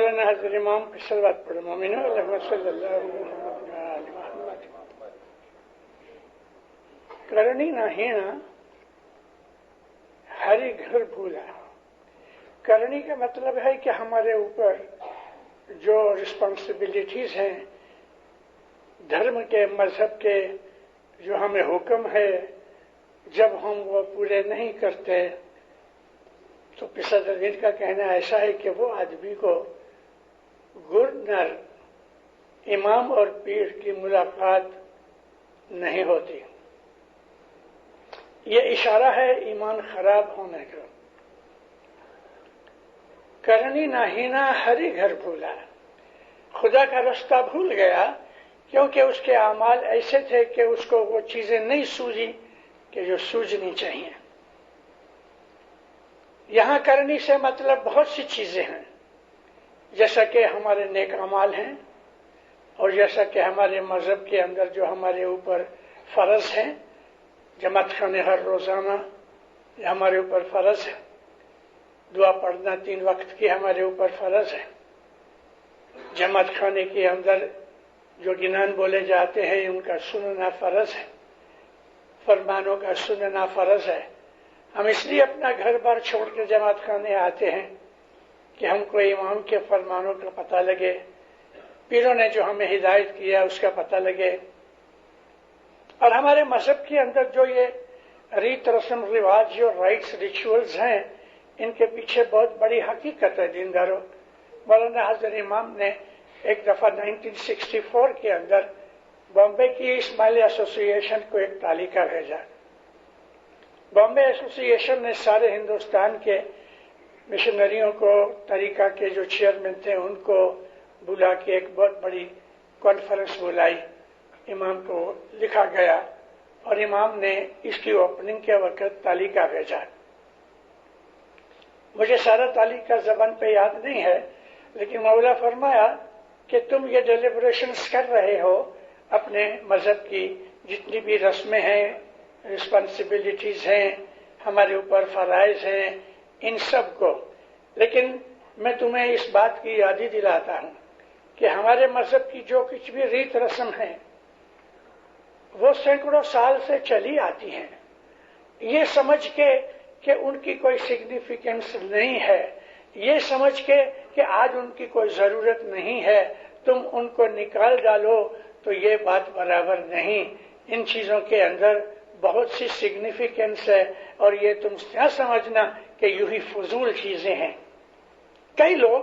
مولانا حضرت امام کی صلوات پڑھو مومنو اللہم صلی اللہ علیہ محمد. کرنی نہ ہینا ہری گھر بھولا. کرنی کا مطلب ہے کہ ہمارے اوپر جو رسپانسبلٹیز ہیں دھرم کے مذہب کے جو ہمیں حکم ہے جب ہم وہ پورے نہیں کرتے تو پسادین کا کہنا ایسا ہے کہ وہ آدمی کو گورنر امام اور پیر کی ملاقات نہیں ہوتی. یہ اشارہ ہے ایمان خراب ہونے کا. کرنی نہ ہینا ہری گھر بھولا. خدا کا رستہ بھول گیا کیونکہ اس کے اعمال ایسے تھے کہ اس کو وہ چیزیں نہیں سوجھی کہ جو سوجھنی چاہیے. یہاں کرنی سے مطلب بہت سی چیزیں ہیں، جیسا کہ ہمارے نیک اعمال ہیں اور جیسا کہ ہمارے مذہب کے اندر جو ہمارے اوپر فرض ہیں. جماعت خانے ہر روزانہ یہ ہمارے اوپر فرض ہے. دعا پڑھنا 3 وقت کی ہمارے اوپر فرض ہے. جماعت خانے کے اندر جو گنان بولے جاتے ہیں ان کا سننا فرض ہے، فرمانوں کا سننا فرض ہے. ہم اس لیے اپنا گھر بار چھوڑ کے جماعت خانے آتے ہیں کہ ہم کو امام کے فرمانوں کا پتہ لگے، پیروں نے جو ہمیں ہدایت کیا اس کا پتہ لگے. اور ہمارے مذہب کے اندر جو یہ ریت رسم رواج جو رائٹس ریچولز ہیں ان کے پیچھے بہت بڑی حقیقت ہے دینداروں. مولانا حضرت امام نے ایک دفعہ 1964 کے اندر بامبے کی اسماعیلی ایسوسی ایشن کو ایک تعلیقہ بھیجا. بامبے ایسوسی ایشن نے سارے ہندوستان کے مشنریوں کو، طریقہ کے جو چیئرمین تھے ان کو بلا کے ایک بہت بڑی کانفرنس بلائی. امام کو لکھا گیا اور امام نے اس کی اوپننگ کے وقت تعلیقہ بھیجا. مجھے سارا تعلیقہ زبان پہ یاد نہیں ہے، لیکن مولا فرمایا کہ تم یہ ڈیلیبریشنز کر رہے ہو اپنے مذہب کی جتنی بھی رسمیں ہیں، رسپانسبلٹیز ہیں، ہمارے اوپر فرائض ہیں، ان سب کو، لیکن میں تمہیں اس بات کی یادی دلاتا ہوں کہ ہمارے مذہب کی جو کچھ بھی ریت رسم ہیں وہ سینکڑوں سال سے چلی آتی ہیں. یہ سمجھ کے کہ ان کی کوئی سگنیفیکینس نہیں ہے، یہ سمجھ کے کہ آج ان کی کوئی ضرورت نہیں ہے تم ان کو نکال ڈالو تو یہ بات برابر نہیں. ان چیزوں کے اندر بہت سی سگنیفیکینس ہے اور یہ تم نہ سمجھنا کہ یوں ہی فضول چیزیں ہیں. کئی لوگ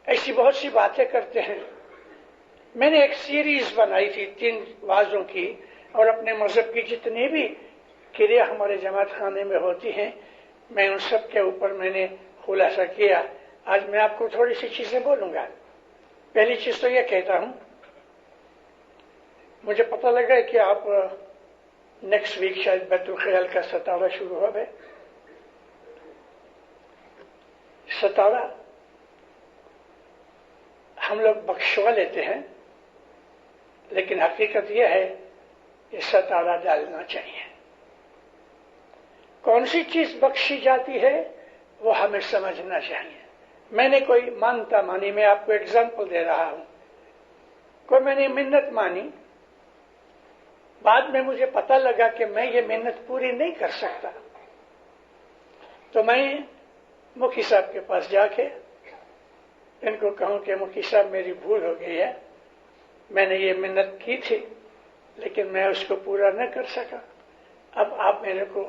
ایسی بہت سی باتیں کرتے ہیں. میں نے ایک سیریز بنائی تھی 3 وعظوں کی اور اپنے مذہب کی جتنی بھی کریا ہمارے جماعت خانے میں ہوتی ہیں میں ان سب کے اوپر میں نے خلاصہ کیا. آج میں آپ کو تھوڑی سی چیزیں بولوں گا. پہلی چیز تو یہ کہتا ہوں، مجھے پتہ لگا کہ آپ نیکسٹ ویک شاید بیت الخیال کا ستارہ شروع ہو گئے. ستارہ ہم لوگ بخشوا لیتے ہیں، لیکن حقیقت یہ ہے کہ ستارہ ڈالنا چاہیے. کون سی چیز بخشی جاتی ہے وہ ہمیں سمجھنا چاہیے. میں نے کوئی مانتا مانی، میں آپ کو ایگزامپل دے رہا ہوں. کوئی میں نے منت مانی، بعد میں مجھے پتہ لگا کہ میں یہ منت پوری نہیں کر سکتا، تو میں مکھی صاحب کے پاس جا کے ان کو کہوں کہ مکھی صاحب میری بھول ہو گئی ہے، میں نے یہ منت کی تھی لیکن میں اس کو پورا نہ کر سکا، اب آپ میرے کو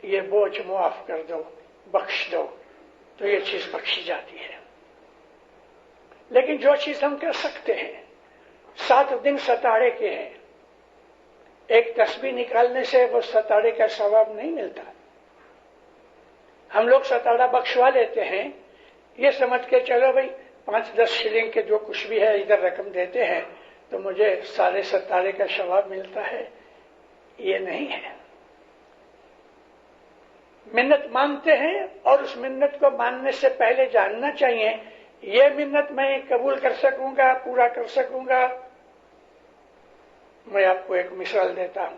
یہ بوجھ معاف کر دو، بخش دو. تو یہ چیز بخشی جاتی ہے. لیکن جو چیز ہم کر سکتے ہیں، 7 دن ستارے کے ہیں، ایک تسبیح نکالنے سے وہ ستارے کا ثواب نہیں ملتا. ہم لوگ ستارہ بخشوا لیتے ہیں یہ سمجھ کے چلو بھائی 5-10 شلنگ کے جو کچھ بھی ہے ادھر رقم دیتے ہیں تو مجھے سارے ستارے کا ثواب ملتا ہے. یہ نہیں ہے. منت مانتے ہیں اور اس منت کو ماننے سے پہلے جاننا چاہیے یہ منت میں قبول کر سکوں گا، پورا کر سکوں گا. میں آپ کو ایک مثال دیتا ہوں،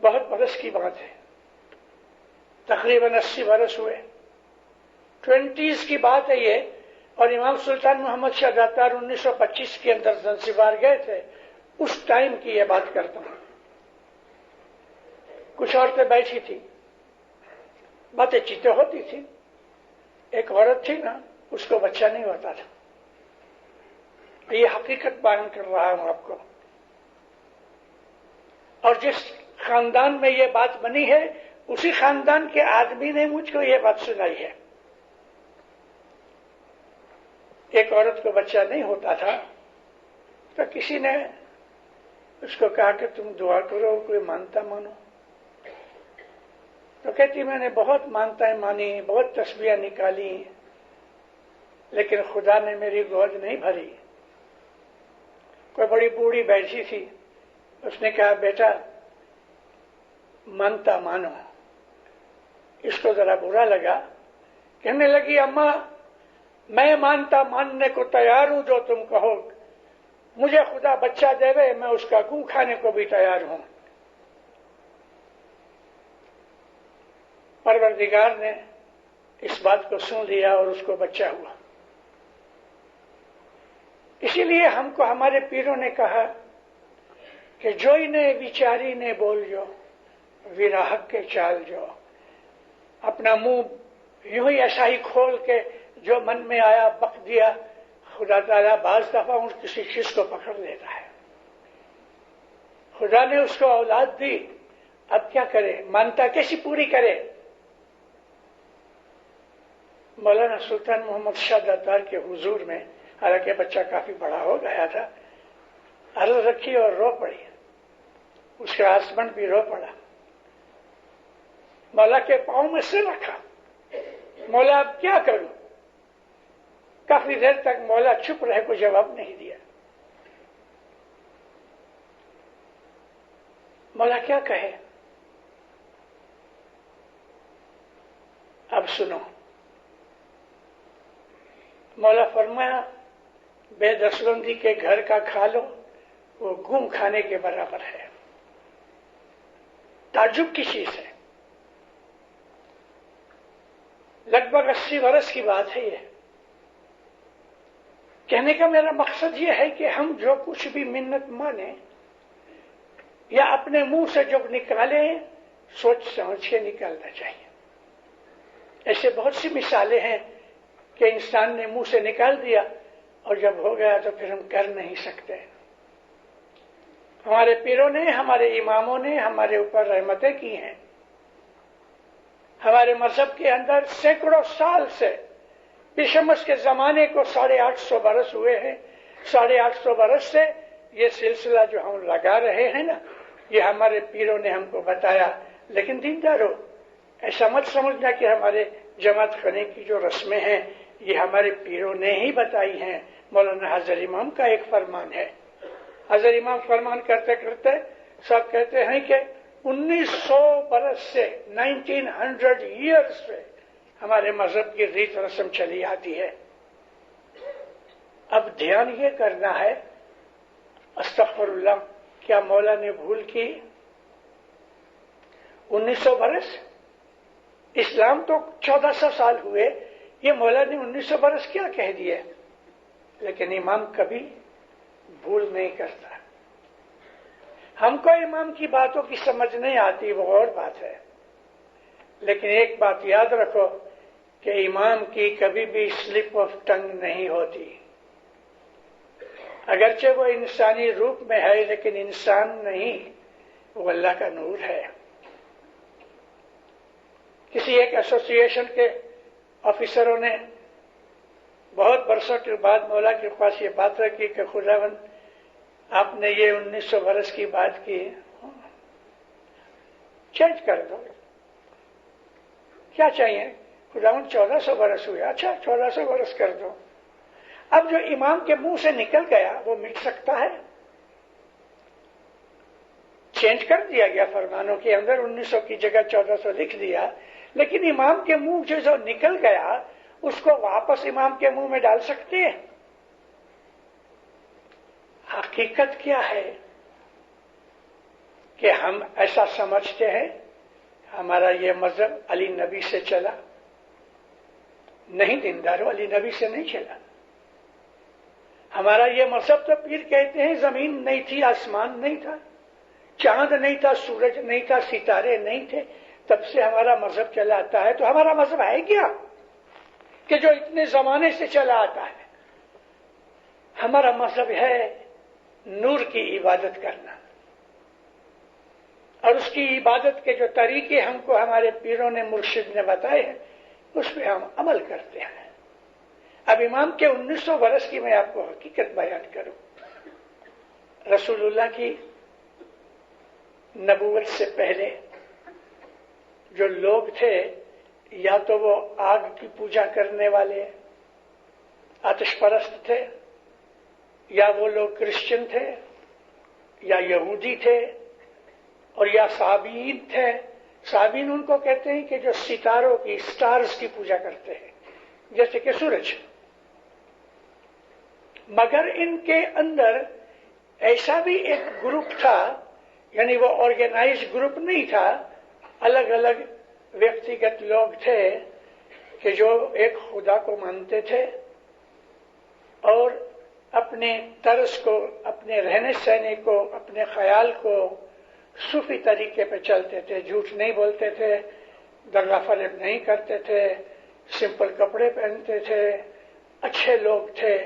بہت برس کی بات ہے، تقریباً 80 برس ہوئے. 20s کی بات ہے یہ. اور امام سلطان محمد شاہ داتار 1925 کے اندر زنزبار گئے تھے. اس ٹائم کی یہ بات کرتا ہوں. کچھ عورتیں بیٹھی تھی, باتیں چیتیں ہوتی تھی. ایک عورت تھی نا, اس کو بچہ نہیں ہوتا تھا. یہ حقیقت بیان کر رہا ہوں آپ کو. اور جس خاندان میں یہ بات بنی ہے, اسی خاندان کے آدمی نے مجھ کو یہ بات سنائی ہے. ایک عورت کو بچہ نہیں ہوتا تھا تو کسی نے اس کو کہا کہ تم دعا کرو, کوئی مانتا مانو. تو کہتی میں نے بہت مانتائیں مانی, بہت تسبیحیں نکالی, لیکن خدا نے میری گود نہیں بھری. کوئی بڑی بوڑھی بیٹھی تھی, اس نے کہا بیٹا مانتا مانو. اس کو ذرا برا لگا, کہنے لگی اماں میں مانتا ماننے کو تیار ہوں جو تم کہو, مجھے خدا بچہ دے وے میں اس کا گوں کھانے کو بھی تیار ہوں. پروردگار نے اس بات کو سن لیا اور اس کو بچہ ہوا. اسی لیے ہم کو ہمارے پیروں نے کہا کہ جوئی نے بیچاری نے بول جو وراحق کے چال جو. اپنا منہ یوں ہی ایسا ہی کھول کے جو من میں آیا بک دیا. خدا تعالیٰ بعض دفعہ کسی چیز کو پکڑ لیتا ہے. خدا نے اس کو اولاد دی, اب کیا کرے, مانتا کیسی پوری کرے. مولانا سلطان محمد شاہ داتار کے حضور میں, حالانکہ بچہ کافی بڑا ہو گیا تھا, عرض رکھی اور رو پڑی. اس کا ہسبینڈ بھی رو پڑا. مولا کے پاؤں میں سر رکھا, مولا اب کیا کروں. کافی دیر تک مولا چپ رہے, کوئی جواب نہیں دیا. مولا کیا کہے. اب سنو, مولا فرمایا بے دستبندی کے گھر کا کھا لو, وہ گوں کھانے کے برابر ہے. تعجب کی چیز ہے. لگ بھگ 80 برس کی بات ہے یہ. کہنے کا میرا مقصد یہ ہے کہ ہم جو کچھ بھی منت مانیں یا اپنے منہ سے جو نکالیں, سوچ سمجھ کے نکالنا چاہیے. ایسے بہت سی مثالیں ہیں کہ انسان نے منہ سے نکال دیا اور جب ہو گیا تو پھر ہم کر نہیں سکتے. ہمارے پیروں نے, ہمارے اماموں نے ہمارے اوپر رحمتیں کی ہیں. ہمارے مذہب کے اندر سینکڑوں سال سے, شمس کے زمانے کو 850 برس ہوئے ہیں. 850 برس سے یہ سلسلہ جو ہم لگا رہے ہیں نا, یہ ہمارے پیروں نے ہم کو بتایا. لیکن دیندارو, ایسا مت سمجھنا کہ ہمارے جماعت خانے کی جو رسمیں ہیں یہ ہمارے پیروں نے ہی بتائی ہیں. مولانا حضرت امام کا ایک فرمان ہے. حضرت امام فرمان کرتے کرتے سب کہتے ہیں کہ 1900 برس سے 1900 ایئرز سے ہمارے مذہب کی ریت رسم چلی آتی ہے. اب دھیان یہ کرنا ہے, استغفر اللہ, کیا مولا نے بھول کی؟ 1900 برس, اسلام تو 1400 سال ہوئے, یہ مولا نے 1900 برس کیا کہہ دیے. لیکن امام کبھی بھول نہیں کرتا. ہم کو امام کی باتوں کی سمجھ نہیں آتی, وہ اور بات ہے. لیکن ایک بات یاد رکھو کہ امام کی کبھی بھی سلپ آف ٹنگ نہیں ہوتی. اگرچہ وہ انسانی روپ میں ہے لیکن انسان نہیں, وہ اللہ کا نور ہے. کسی ایک ایسوسی ایشن کے آفیسروں نے بہت برسوں کے بعد مولا کے پاس یہ بات رکھی کہ خداوند آپ نے یہ 1900 برس کی بات کی, چینج کر دو. کیا چاہیے؟ خداوند 1400 برس ہوئے, اچھا 1400 برس کر دو. اب جو امام کے منہ سے نکل گیا وہ مٹ سکتا ہے؟ چینج کر دیا گیا فرمانوں کے اندر, 1900 کی جگہ 1400 لکھ دیا. لیکن امام کے منہ سے جو نکل گیا اس کو واپس امام کے منہ میں ڈال سکتے ہیں؟ حقیقت کیا ہے کہ ہم ایسا سمجھتے ہیں ہمارا یہ مذہب علی نبی سے چلا. نہیں دیندار علی نبی سے نہیں چلا. ہمارا یہ مذہب تو پیر کہتے ہیں زمین نہیں تھی، آسمان نہیں تھا، چاند نہیں تھا، سورج نہیں تھا، ستارے نہیں تھے، تب سے ہمارا مذہب چلا آتا ہے. تو ہمارا مذہب ہے کیا کہ جو اتنے زمانے سے چلا آتا ہے؟ ہمارا مذہب ہے نور کی عبادت کرنا، اور اس کی عبادت کے جو طریقے ہم کو ہمارے پیروں نے، مرشد نے بتائے ہیں، اس پہ ہم عمل کرتے ہیں. اب امام کے 1900 برس کی میں آپ کو حقیقت بیان کروں. رسول اللہ کی نبوت سے پہلے جو لوگ تھے، یا تو وہ آگ کی پوجا کرنے والے آتش پرست تھے، یا وہ لوگ کرسچن تھے، یا یہودی تھے، اور یا صابئین تھے. صابئین ان کو کہتے ہیں کہ جو ستاروں کی، سٹارز کی پوجا کرتے ہیں، جیسے کہ سورج. مگر ان کے اندر ایسا بھی ایک گروپ تھا، یعنی وہ آرگنائز گروپ نہیں تھا، الگ الگ ویکتیگت لوگ تھے کہ جو ایک خدا کو مانتے تھے اور اپنے طرز کو، اپنے رہنے سہنے کو، اپنے خیال کو صوفی طریقے پہ چلتے تھے. جھوٹ نہیں بولتے تھے، دغا فریب نہیں کرتے تھے، سمپل کپڑے پہنتے تھے، اچھے لوگ تھے،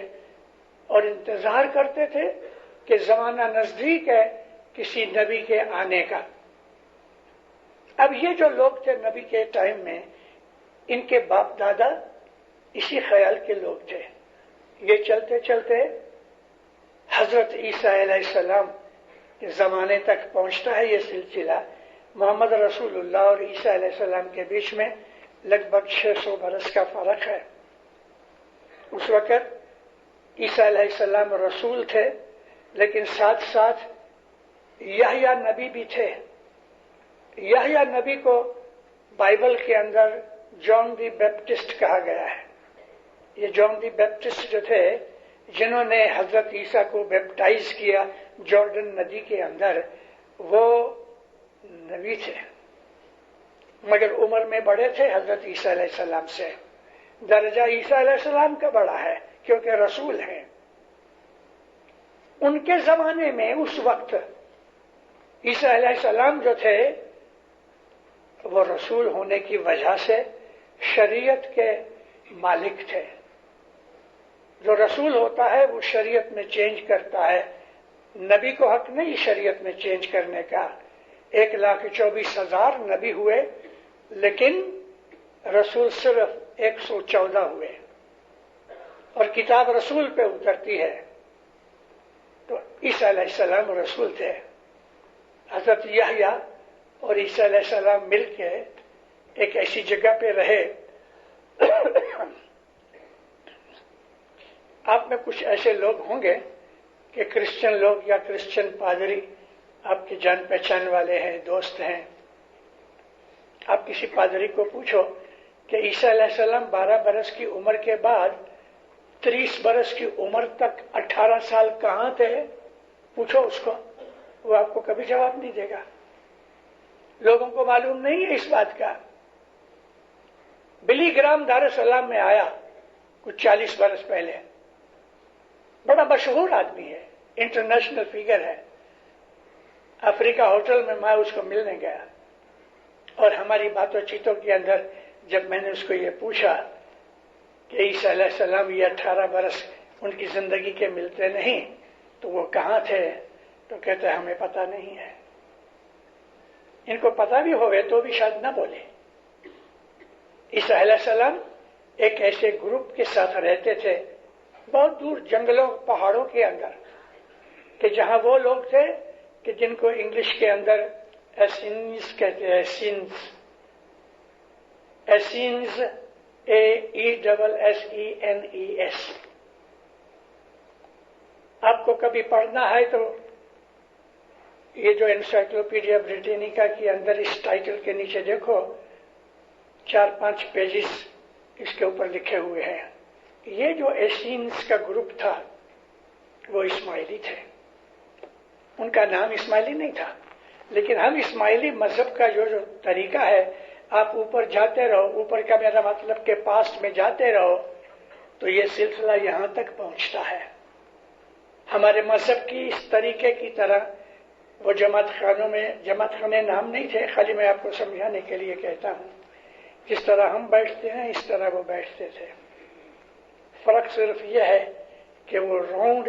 اور انتظار کرتے تھے کہ زمانہ نزدیک ہے کسی نبی کے آنے کا. اب یہ جو لوگ تھے نبی کے ٹائم میں، ان کے باپ دادا اسی خیال کے لوگ تھے. یہ چلتے چلتے حضرت عیسیٰ علیہ السلام کے زمانے تک پہنچتا ہے. یہ سلسلہ محمد رسول اللہ اور عیسیٰ علیہ السلام کے بیچ میں لگ بھگ 600 برس کا فرق ہے. اس وقت عیسیٰ علیہ السلام رسول تھے، لیکن ساتھ ساتھ یحییٰ نبی بھی تھے. یحییٰ نبی کو بائبل کے اندر جان دی بیپٹسٹ کہا گیا ہے. یہ جان دی بیپٹسٹ جو تھے، جنہوں نے حضرت عیسیٰ کو بیپٹائز کیا جارڈن ندی کے اندر، وہ نبی تھے، مگر عمر میں بڑے تھے حضرت عیسیٰ علیہ السلام سے. درجہ عیسیٰ علیہ السلام کا بڑا ہے کیونکہ رسول ہیں. ان کے زمانے میں اس وقت عیسیٰ علیہ السلام جو تھے، وہ رسول ہونے کی وجہ سے شریعت کے مالک تھے. جو رسول ہوتا ہے وہ شریعت میں چینج کرتا ہے. نبی کو حق نہیں شریعت میں چینج کرنے کا. 1,24,000 نبی ہوئے، لیکن رسول صرف 114 ہوئے، اور کتاب رسول پہ اترتی ہے. تو عیسیٰ علیہ السلام رسول تھے. حضرت یحییٰ اور عیسیٰ علیہ السلام مل کے ایک ایسی جگہ پہ رہے. آپ میں کچھ ایسے لوگ ہوں گے کہ کرسچن لوگ یا کرسچن پادری آپ کے جان پہچان والے ہیں، دوست ہیں. آپ کسی پادری کو پوچھو کہ عیسیٰ علیہ السلام 12 برس کی عمر کے بعد 30 برس کی عمر تک 18 سال کہاں تھے، پوچھو اس کو، وہ آپ کو کبھی جواب نہیں دے گا. لوگوں کو معلوم نہیں ہے اس بات کا. بلی گرام دار السلام میں آیا کچھ 40 برس پہلے. بڑا مشہور آدمی ہے، انٹرنیشنل فیگر ہے. افریقہ ہوٹل میں میں اس کو ملنے گیا، اور ہماری باتوں چیتوں کے اندر جب میں نے اس کو یہ پوچھا کہ عیسیٰ علیہ السلام یہ 18 برس ان کی زندگی کے ملتے نہیں، تو وہ کہاں تھے، تو کہتے ہیں ہمیں پتہ نہیں ہے. ان کو پتہ بھی ہوئے تو بھی شاید نہ بولے. عیسیٰ علیہ السلام ایک ایسے گروپ کے ساتھ رہتے تھے بہت دور جنگلوں پہاڑوں کے اندر، کہ جہاں وہ لوگ تھے کہ جن کو انگلش کے اندر ایسینز کہتے ہیں. ایسینز AESSENES. آپ کو کبھی پڑھنا ہے تو یہ جو انسائکلوپیڈیا بریٹینیکا کے اندر اس ٹائٹل کے نیچے دیکھو، 4-5 پیجز اس کے اوپر لکھے ہوئے ہیں. یہ جو ایسینز کا گروپ تھا وہ اسماعیلی تھے. ان کا نام اسماعیلی نہیں تھا، لیکن ہم اسماعیلی مذہب کا جو طریقہ ہے آپ اوپر جاتے رہو، اوپر کا میرا مطلب کہ پاسٹ میں جاتے رہو، تو یہ سلسلہ یہاں تک پہنچتا ہے۔ ہمارے مذہب کی اس طریقے کی طرح وہ جماعت خانوں میں، جماعت خانے نام نہیں تھے، خالی میں آپ کو سمجھانے کے لیے کہتا ہوں، جس طرح ہم بیٹھتے ہیں اس طرح وہ بیٹھتے تھے۔ فرق صرف یہ ہے کہ وہ راؤنڈ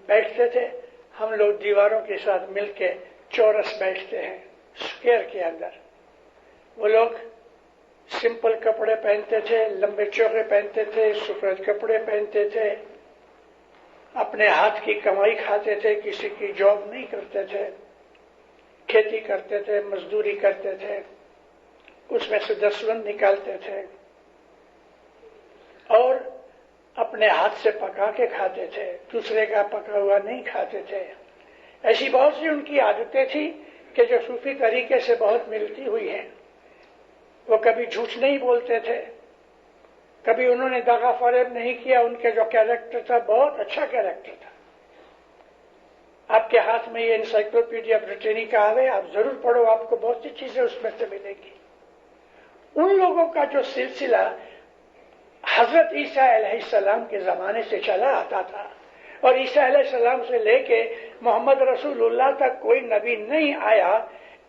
بیٹھتے تھے، ہم لوگ دیواروں کے ساتھ مل کے چورس بیٹھتے ہیں اسکوئر کے اندر۔ وہ لوگ سمپل کپڑے پہنتے تھے، لمبے چوکے پہنتے تھے، سفید کپڑے پہنتے تھے، اپنے ہاتھ کی کمائی کھاتے تھے، کسی کی جاب نہیں کرتے تھے، کھیتی کرتے تھے، مزدوری کرتے تھے، اس میں سے دسوند نکالتے تھے اور اپنے ہاتھ سے پکا کے کھاتے تھے، دوسرے کا پکا ہوا نہیں کھاتے تھے۔ ایسی بہت سی ان کی عادتیں تھیں کہ جو صوفی طریقے سے بہت ملتی ہوئی ہیں۔ وہ کبھی جھوٹ نہیں بولتے تھے، کبھی انہوں نے دغا فریب نہیں کیا، ان کے جو کیریکٹر تھا بہت اچھا کیریکٹر تھا۔ آپ کے ہاتھ میں یہ انسائکلوپیڈیا بریٹینیکا ہے، آپ ضرور پڑھو، آپ کو بہت سی چیزیں اس میں سے ملیں گی۔ ان لوگوں کا جو سلسلہ حضرت عیسیٰ علیہ السلام کے زمانے سے چلا آتا تھا، اور عیسیٰ علیہ السلام سے لے کے محمد رسول اللہ تک کوئی نبی نہیں آیا،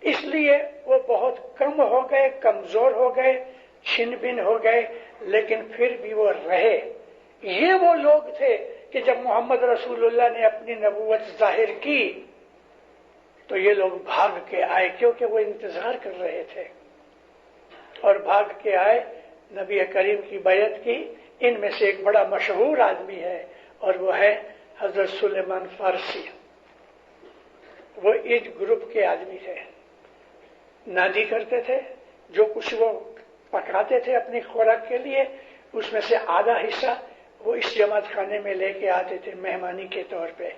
اس لیے وہ بہت کم ہو گئے، کمزور ہو گئے، چھن بھن ہو گئے، لیکن پھر بھی وہ رہے۔ یہ وہ لوگ تھے کہ جب محمد رسول اللہ نے اپنی نبوت ظاہر کی تو یہ لوگ بھاگ کے آئے، کیونکہ وہ انتظار کر رہے تھے، اور بھاگ کے آئے، نبی کریم کی بیعت کی۔ ان میں سے ایک بڑا مشہور آدمی ہے اور وہ ہے حضرت سلیمان فارسی۔ وہ اس گروپ کے آدمی تھے، نادی کرتے تھے، جو کچھ وہ پکاتے تھے اپنی خوراک کے لیے اس میں سے آدھا حصہ وہ اس جماعت خانے میں لے کے آتے تھے مہمانی کے طور پہ،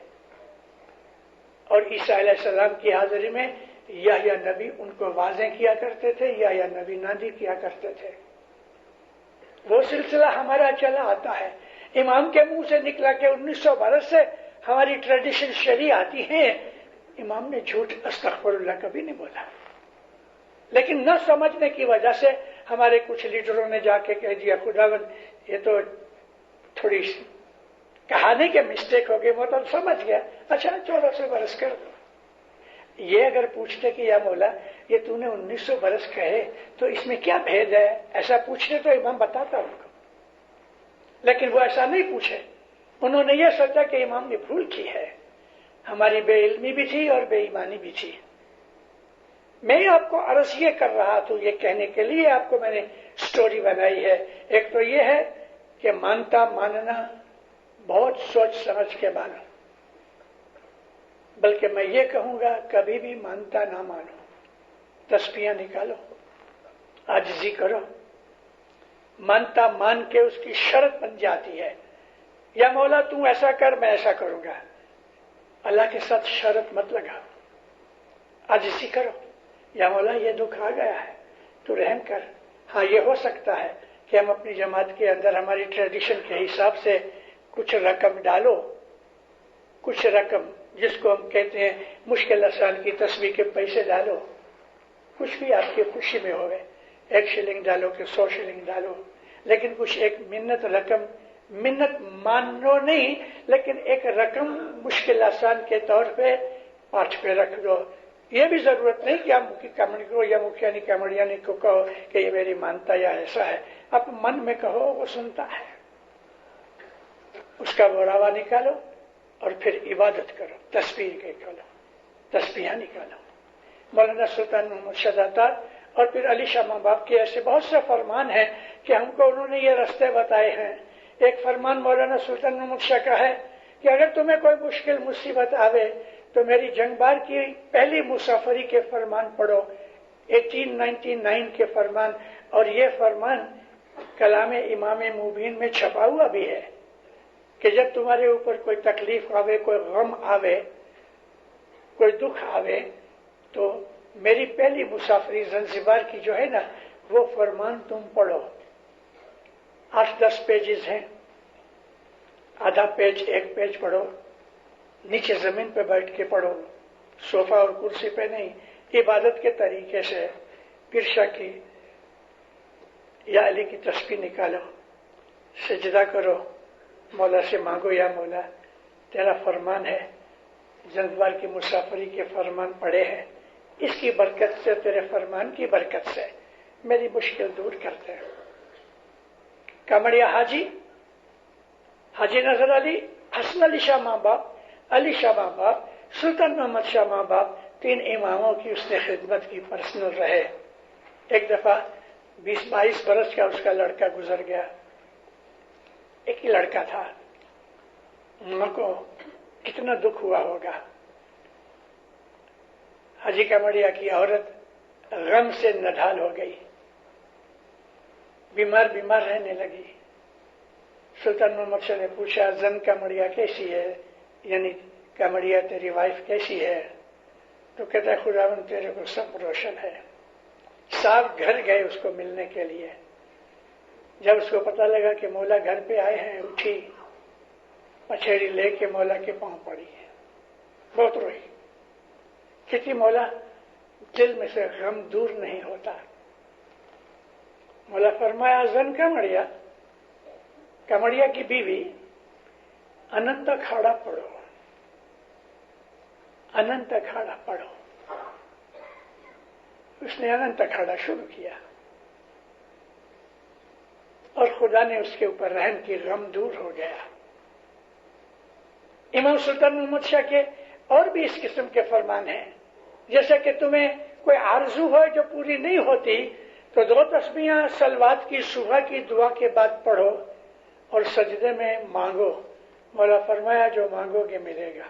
اور عیسیٰ علیہ السلام کی حاضری میں یحییٰ نبی ان کو واضح کیا کرتے تھے، یحییٰ نبی نادی کیا کرتے تھے۔ وہ سلسلہ ہمارا چلا آتا ہے، امام کے منہ سے نکلا کہ 1900 برس سے ہماری ٹریڈیشن شرعی آتی ہیں۔ امام نے جھوٹ استغفر اللہ کبھی نہیں بولا، لیکن نہ سمجھنے کی وجہ سے ہمارے کچھ لیڈروں نے جا کے کہہ دیا خداوند یہ تو تھوڑی کہانی کے مسٹیک ہو گئی، وہ تو سمجھ گیا، اچھا 1400 برس کر دو۔ یہ اگر پوچھتے کہ یا مولا یہ تو نے 1900 برس کہے تو اس میں کیا بھید ہے، ایسا پوچھتے تو امام بتاتا ان کو، لیکن وہ ایسا نہیں پوچھے۔ انہوں نے یہ سوچا کہ امام نے بھول کی ہے، ہماری بے علمی بھی تھی اور بے ایمانی بھی تھی۔ میں آپ کو عرض یہ کر رہا تو یہ کہنے کے لیے آپ کو میں نے سٹوری بنائی ہے۔ ایک تو یہ ہے کہ مانتا ماننا بہت سوچ سمجھ کے مانو، بلکہ میں یہ کہوں گا کبھی بھی مانتا نہ مانو، تسبیحاں نکالو، عاجزی کرو۔ مانتا مان کے اس کی شرط بن جاتی ہے، یا مولا تم ایسا کر میں ایسا کروں گا۔ اللہ کے ساتھ شرط مت لگاؤ، عاجزی کرو، یا مولا یہ دکھ آ گیا ہے تو رحم کر۔ ہاں یہ ہو سکتا ہے کہ ہم اپنی جماعت کے اندر ہماری ٹریڈیشن کے حساب سے کچھ رقم ڈالو، کچھ رقم جس کو ہم کہتے ہیں مشکل آسان کی تسبیح کے پیسے ڈالو، کچھ بھی آپ کی خوشی میں ہوئے، 1 شلنگ ڈالو کہ 100 شلنگ ڈالو، لیکن کچھ ایک منت رقم، منت مانو نہیں لیکن ایک رقم مشکل آسان کے طور پہ پاٹ پہ رکھ دو۔ یہ بھی ضرورت نہیں کہ آپ کمڑی کو یا مکھیانی کمڑیانی کو کہو کہ یہ میری مانتا یا ایسا ہے، آپ من میں کہو وہ سنتا ہے، اس کا بڑھاوا نکالو اور پھر عبادت کرو، تسبیح کے کرو، تسبیحاں نکالو۔ مولانا سلطان محمد شہزاد اور پھر علی شاہ ماں باپ کے ایسے بہت سے فرمان ہیں کہ ہم کو انہوں نے یہ رستے بتائے ہیں۔ ایک فرمان مولانا سلطان محمد شاہ کا ہے کہ اگر تمہیں کوئی مشکل مصیبت آوے تو میری جنگ بار کی پہلی مسافری کے فرمان پڑھو، 1899 کے فرمان، اور یہ فرمان کلام امام مبین میں چھپا ہوا بھی ہے کہ جب تمہارے اوپر کوئی تکلیف آوے، کوئی غم آوے، کوئی دکھ آوے تو میری پہلی مسافری زنزبار کی جو ہے نا وہ فرمان تم پڑھو۔ 8-10 پیجز ہیں، آدھا پیج 1 پیج پڑھو، نیچے زمین پہ بیٹھ کے پڑھو، صوفہ اور کرسی پہ نہیں، عبادت کے طریقے سے، پرشا کی یا علی کی تسبیح نکالو، سجدہ کرو، مولا سے مانگو یا مولا تیرا فرمان ہے، زنگبار کی مسافری کے فرمان پڑے ہیں، اس کی برکت سے، تیرے فرمان کی برکت سے میری مشکل دور کرتے ہیں۔ کامڑیا حاجی نظر علی، حسن علی شاہ ماں باپ، علی شاہ ماں باپ، سلطان محمد شاہ ماں باپ، 3 اماموں کی اس نے خدمت کی، پرسنل رہے۔ ایک دفعہ 20-22 برس کا اس کا لڑکا گزر گیا، ایک ہی لڑکا تھا، ماں کو کتنا دکھ ہوا ہوگا۔ حاجی کامڑیا کی عورت غم سے نڈھال ہو گئی، بیمار رہنے لگی۔ سلطان محمد شاہ نے پوچھا زن کامڑیا کیسی ہے، یعنی کامڑیا تیری وائف کیسی ہے؟ تو کہتا ہے خداوند تیرے کو سب روشن ہے۔ صاحب گھر گئے اس کو ملنے کے لیے، جب اس کو پتا لگا کہ مولا گھر پہ آئے ہیں، اٹھی پچھیڑی لے کے مولا کے پاؤں پڑی، بہت روئی۔ کسی مولا دل میں سے غم دور نہیں ہوتا۔ مولا فرمایا زن کامڑیا، کامڑیا کی بیوی، اننت کھاڑا پڑھو، اننت کھاڑا پڑھو۔ اس نے اننت کھاڑا شروع کیا اور خدا نے اس کے اوپر رحم کی، غم دور ہو گیا۔ امام سلطان محمد شاہ کے اور بھی اس قسم کے فرمان ہیں، جیسے کہ تمہیں کوئی آرزو ہو جو پوری نہیں ہوتی تو 2 تسبیحاں صلوات کی صبح کی دعا کے بعد پڑھو اور سجدے میں مانگو، مولا فرمایا جو مانگو گے ملے گا۔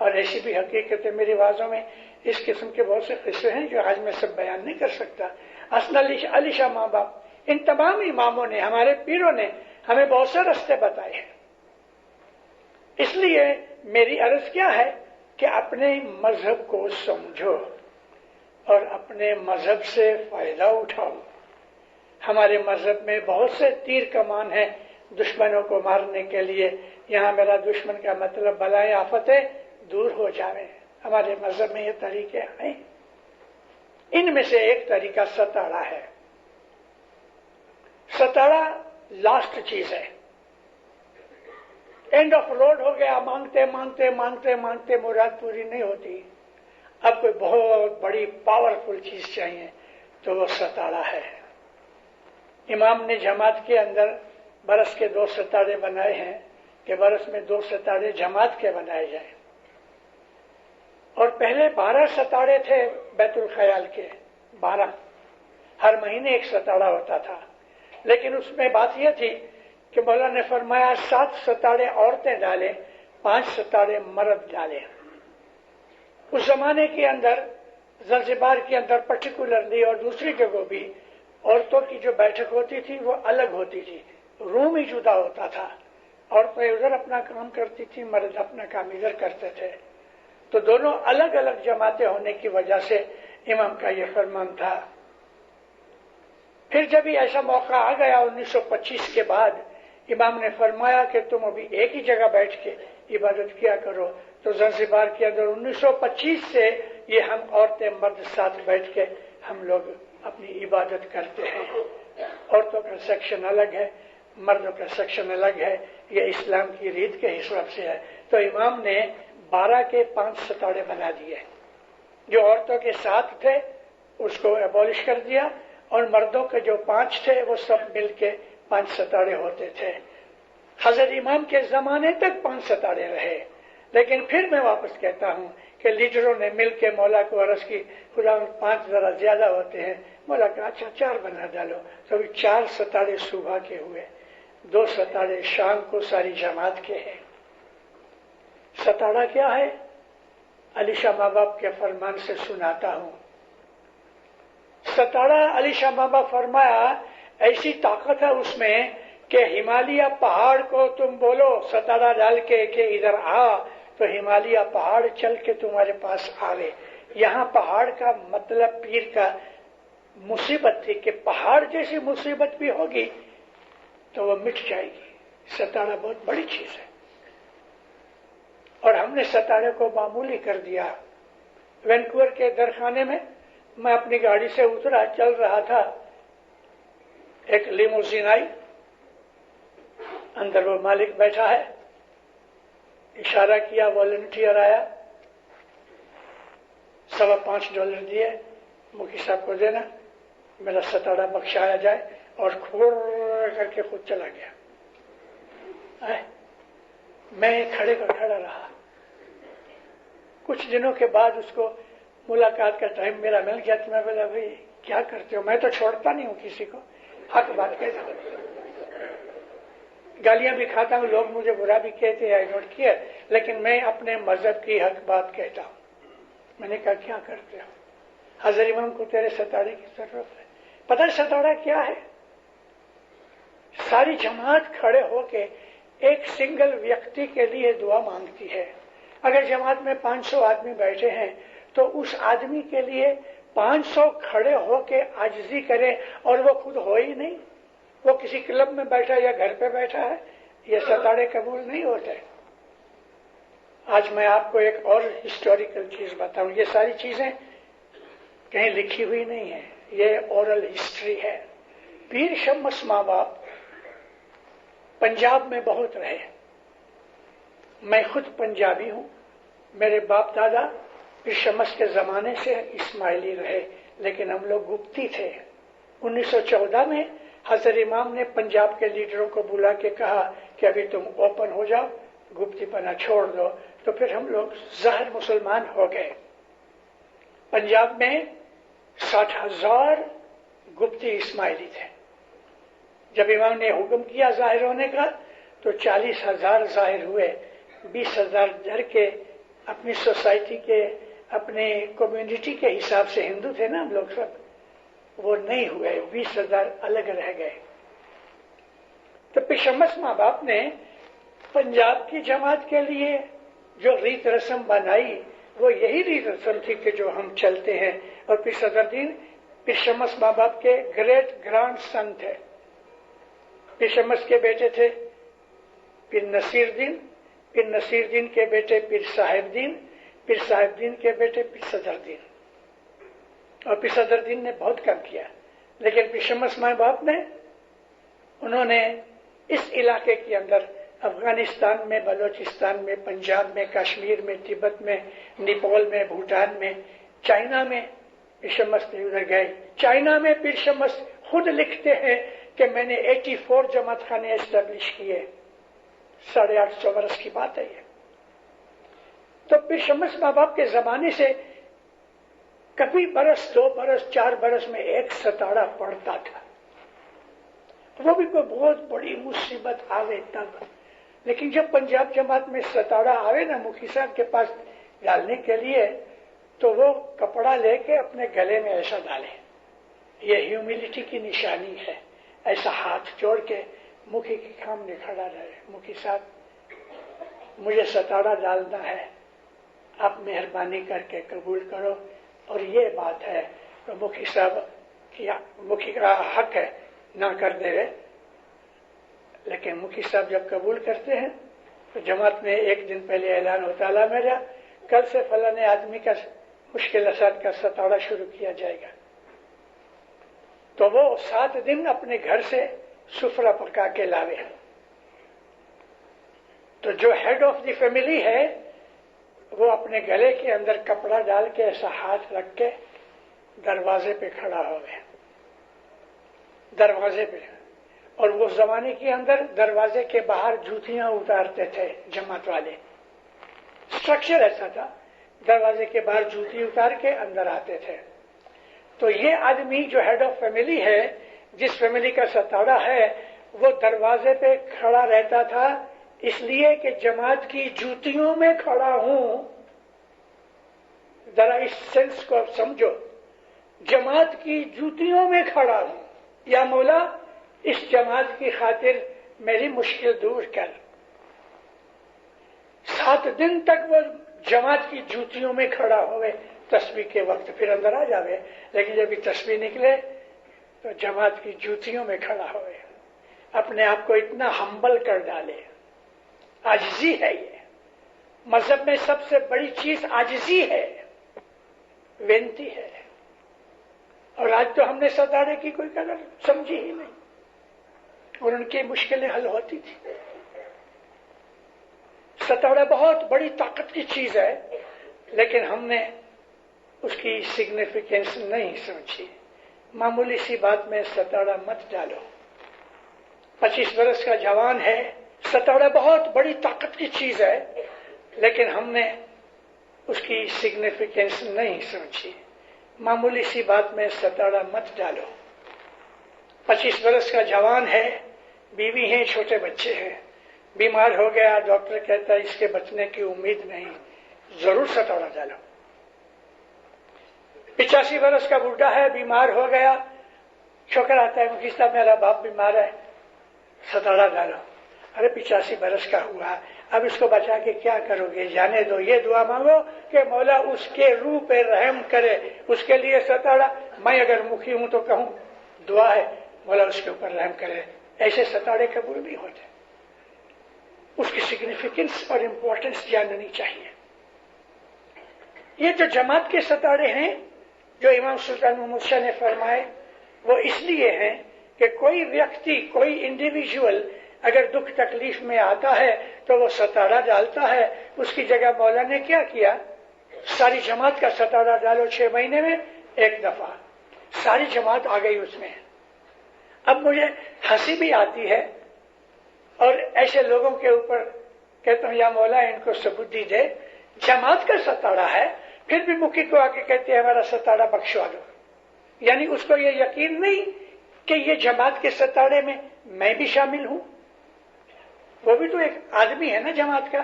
اور ایسی بھی حقیقت ہے، میری آوازوں میں اس قسم کے بہت سے قصے ہیں جو آج میں سب بیان نہیں کر سکتا۔ حسن علی شاہ ماں باپ، ان تمام اماموں نے، ہمارے پیروں نے ہمیں بہت سے راستے بتائے ہیں۔ اس لیے میری عرض کیا ہے کہ اپنے مذہب کو سمجھو اور اپنے مذہب سے فائدہ اٹھاؤ۔ ہمارے مذہب میں بہت سے تیر کمان ہیں دشمنوں کو مارنے کے لیے۔ یہاں میرا دشمن کا مطلب بلائیں آفتیں دور ہو جائیں، ہمارے مذہب میں یہ طریقے ہیں۔ ان میں سے ایک طریقہ ستاڑا ہے۔ ستاڑا لاسٹ چیز ہے، اینڈ آف روڈ ہو گیا، مانگتے مانگتے مانگتے مانگتے مراد پوری نہیں ہوتی، اب کوئی بہت بڑی پاورفل چیز چاہیے تو وہ ستاڑا ہے۔ امام نے جماعت کے اندر برس کے 2 ستاڑے بنائے ہیں کہ برس میں 2 ستاڑے جماعت کے بنائے جائیں، اور پہلے 12 ستاڑے تھے بیت الخیال کے، 12 ہر مہینے 1 ستاڑا ہوتا تھا، لیکن اس میں بات یہ تھی کہ مولا نے فرمایا 7 ستاڑے عورتیں ڈالیں، 5 ستاڑے مرد ڈالیں۔ اس زمانے کے اندر زنزبار کے اندر پرٹیکولرلی اور دوسری جگہوں بھی عورتوں کی جو بیٹھک ہوتی تھی وہ الگ ہوتی تھی، روم ہی جدا ہوتا تھا، عورتیں ادھر اپنا کام کرتی تھی، مرد اپنا کام ادھر کرتے تھے، تو دونوں الگ الگ جماعتیں ہونے کی وجہ سے امام کا یہ فرمان تھا۔ پھر جب یہ ایسا موقع آ گیا 1925 کے بعد، امام نے فرمایا کہ تم ابھی ایک ہی جگہ بیٹھ کے عبادت کیا کرو، تو زنزبار کے اندر 1925 سے یہ ہم عورتیں مرد ساتھ بیٹھ کے ہم لوگ اپنی عبادت کرتے ہیں۔ عورتوں کا سیکشن الگ ہے، مردوں کا سیکشن الگ ہے، یہ اسلام کی ریت کے حساب سے ہے۔ تو امام نے 12 کے 5 ستاڑے بنا دیے، جو عورتوں کے 7 تھے اس کو ابولش کر دیا، اور مردوں کے جو 5 تھے وہ سب مل کے 5 ستاڑے ہوتے تھے۔ حضرت امام کے زمانے تک 5 ستاڑے رہے، لیکن پھر میں واپس کہتا ہوں کہ لیڈروں نے مل کے مولا کو عرض کی خدا 5 ذرا زیادہ ہوتے ہیں، مولا کہا اچھا 4 بنا ڈالو، تو 4 ستاڑے صبح کے ہوئے، 2 ستاڑے شام کو ساری جماعت کے ہیں۔ ستاڑا کیا ہے؟ علی شاہ ماں باپ کے فرمان سے سناتا ہوں۔ ستاڑا علی شاہ ماں باپ فرمایا ایسی طاقت ہے اس میں کہ ہمالیہ پہاڑ کو تم بولو ستاڑا ڈال کے کہ ادھر آ، تو ہمالیہ پہاڑ چل کے تمہارے پاس آوے۔ یہاں پہاڑ کا مطلب پیر کا مصیبت تھی کہ پہاڑ جیسی مصیبت بھی ہوگی تو وہ مٹ جائے گی۔ ستاڑا بہت بڑی چیز ہے، اور ہم نے ستاڑے کو معمولی کر دیا۔ وینکوور کے درخانے میں میں اپنی گاڑی سے اترا، چل رہا تھا، ایک لیموزین آئی, اندر وہ مالک بیٹھا ہے, اشارہ کیا, والنٹیئر آیا, $5.25 دیے, مکی صاحب کو دینا, میرا ستارہ بخشایا جائے, اور کھور کر کے خود چلا گیا. میں کھڑے کا کھڑا رہا. کچھ دنوں کے بعد اس کو ملاقات کا ٹائم میرا مل گیا تو میں بولا بھائی کیا کرتے ہو؟ میں تو چھوڑتا نہیں ہوں کسی کو, حق بات کہتا ہوں, گالیاں بھی کھاتا ہوں, لوگ مجھے برا بھی کہتے ہیں, آئی ڈونٹ کیئر, لیکن میں اپنے مذہب کی حق بات کہتا ہوں. میں نے کہا کیا کرتے ہو؟ حضرت امام کو تیرے ستارے کی ضرورت ہے. پتہ ہے ستارہ کیا ہے؟ ساری جماعت کھڑے ہو کے ایک سنگل ویکتی کے لیے دعا مانگتی ہے. اگر جماعت میں 500 آدمی بیٹھے ہیں تو اس آدمی کے لیے 500 کھڑے ہو کے عاجزی کریں, اور وہ خود ہو ہی نہیں, وہ کسی کلب میں بیٹھا یا گھر پہ بیٹھا ہے, یہ ستارے قبول نہیں ہوتے. آج میں آپ کو ایک اور ہسٹوریکل چیز بتاؤں. یہ ساری چیزیں کہیں لکھی ہوئی نہیں ہیں, یہ اورل ہسٹری ہے. پیر شمس ماں باپ پنجاب میں بہت رہے. میں خود پنجابی ہوں. میرے باپ دادا پیر شمس کے زمانے سے اسماعیلی رہے, لیکن ہم لوگ گپتی تھے. 1914 میں حضرت امام نے پنجاب کے لیڈروں کو بلا کے کہا کہ ابھی تم اوپن ہو جاؤ, گپتی پنا چھوڑ دو. تو پھر ہم لوگ ظاہر مسلمان ہو گئے. پنجاب میں 60,000 گپتی اسماعیلی تھے. جب امام نے حکم کیا ظاہر ہونے کا تو 40,000 ظاہر ہوئے. 20,000 گھر کے, اپنی سوسائٹی کے, اپنے کمیونٹی کے حساب سے ہندو تھے نا ہم لوگ سب, وہ نہیں ہوئے. 20,000 الگ رہ گئے. تو پیر شمس ماں باپ نے پنجاب کی جماعت کے لیے جو ریت رسم بنائی وہ یہی ریت رسم تھی کہ جو ہم چلتے ہیں. اور پیر صدر الدین پیر شمس ماں باپ کے گریٹ گرانڈ سن تھے. پیر شمس کے بیٹے تھے پیر نصیر دین, پیر نصیر دین کے بیٹے پیر صاحب دین, پیر صاحب دین کے بیٹے پیر صدر دین. اور پیر صدر دین نے بہت کم کیا, لیکن پیر شمس ماں باپ نے, انہوں نے اس علاقے کے اندر افغانستان میں, بلوچستان میں, پنجاب میں, کشمیر میں, تبت میں, نیپال میں, بھوٹان میں, چائنا میں پیر شمس نے ادھر گئے. چائنا میں پیر شمس خود لکھتے ہیں کہ میں نے 84 جماعت خانے اسٹیبلش کیے. 850 برس کی بات ہے یہ. تو پیر شمس ماں باپ کے زمانے سے کبھی برس, 2 برس, 4 برس میں ایک ستارہ پڑتا تھا. وہ بھی کوئی بہت بڑی مصیبت آوے تب. لیکن جب پنجاب جماعت میں ستارہ آوے نا مکھی صاحب کے پاس ڈالنے کے لیے, تو وہ کپڑا لے کے اپنے گلے میں ایسا ڈالے. یہ ہیوملٹی کی نشانی ہے. ایسا ہاتھ جوڑ کے مکھی کے سامنے کھڑا رہے, مکھی صاحب مجھے ستارہ ڈالنا ہے, آپ مہربانی کر کے قبول کرو. اور یہ بات ہے تو مکھی صاحب کیا, مکھی کا حق ہے نہ کر دے رہے, لیکن مکھی صاحب جب قبول کرتے ہیں تو جماعت میں ایک دن پہلے اعلان ہوتا ہے میرا کل سے فلاں آدمی کا مشکل اسات کا ستارہ شروع کیا جائے گا. تو وہ 7 دن اپنے گھر سے سفرہ پکا کے لاوے. تو جو ہیڈ آف دی فیملی ہے وہ اپنے گلے کے اندر کپڑا ڈال کے ایسا ہاتھ رکھ کے دروازے پہ کھڑا ہو گیا, دروازے پہ. اور وہ زمانے کے اندر دروازے کے باہر جوتیاں اتارتے تھے جماعت والے. اسٹرکچر ایسا تھا, دروازے کے باہر جوتی اتار کے اندر آتے تھے. تو یہ آدمی جو ہیڈ آف فیملی ہے, جس فیملی کا ستارہ ہے, وہ دروازے پہ کھڑا رہتا تھا اس لیے کہ جماعت کی جوتیوں میں کھڑا ہوں. ذرا اس سینس کو سمجھو, جماعت کی جوتیوں میں کھڑا ہوں, یا مولا اس جماعت کی خاطر میری مشکل دور کر. 7 دن تک وہ جماعت کی جوتیوں میں کھڑا ہوئے تسبیح کے وقت, پھر اندر آ جاوے. لیکن جب یہ تسبیح نکلے تو جماعت کی جوتیوں میں کھڑا ہوئے, اپنے آپ کو اتنا ہمبل کر ڈالے. عاجزی ہے یہ. مذہب میں سب سے بڑی چیز عاجزی ہے, وینتی ہے. اور آج تو ہم نے ستارے کی کوئی قدر سمجھی ہی نہیں. اور ان کی مشکلیں حل ہوتی تھی. ستارہ بہت بڑی طاقت کی چیز ہے، لیکن ہم نے اس کی سگنیفیکینس نہیں سمجھی. معمولی سی بات میں ستارہ مت ڈالو. 25 برس کا جوان ہے، ستارہ بہت بڑی طاقت کی چیز ہے، لیکن ہم نے اس کی سگنیفیکینس نہیں سمجھی. معمولی سی بات میں ستارہ مت ڈالو. 25 برس کا جوان ہے، بیوی ہیں، چھوٹے بچے ہیں، بیمار ہو گیا، ڈاکٹر کہتا ہے اس کے بچنے کی امید نہیں، ضرور ستارہ ڈالو. 85 برس کا بوڑھا ہے، بیمار ہو گیا، شوکر آتا ہے مفتی صاحب میرا باپ بیمار ہے، ستارہ ڈالو. ارے 85 برس کا ہوا، اب اس کو بچا کے کیا کرو گے؟ جانے دو. یہ دعا مانگو کہ مولا اس کے روح پہ رحم کرے، اس کے لیے ستارہ. میں اگر مکھی ہوں تو کہوں دعا ہے مولا اس کے اوپر رحم کرے. ایسے ستارے قبول نہیں ہوتے. اس کی سگنیفیکینس اور امپورٹنس جاننی چاہیے. یہ جو جماعت کے ستارے ہیں جو امام سلطان محمد شاہ نے فرمائے، وہ اس لیے ہیں کہ کوئی ویکتی، کوئی انڈیویجول اگر دکھ تکلیف میں آتا ہے تو وہ ستارہ ڈالتا ہے. اس کی جگہ مولا نے کیا کیا؟ ساری جماعت کا ستارہ ڈالو 6 مہینے میں ایک دفعہ. ساری جماعت آ گئی اس میں. اب مجھے ہنسی بھی آتی ہے اور ایسے لوگوں کے اوپر کہتا ہوں یا مولا ان کو سبودی دے. جماعت کا ستارہ ہے، پھر بھی مکھی کو آ کے کہتے ہیں ہمارا ستارہ بخشوا دو. یعنی اس کو یہ یقین نہیں کہ یہ جماعت کے ستارے میں بھی شامل ہوں. وہ بھی تو ایک آدمی ہے نا جماعت کا.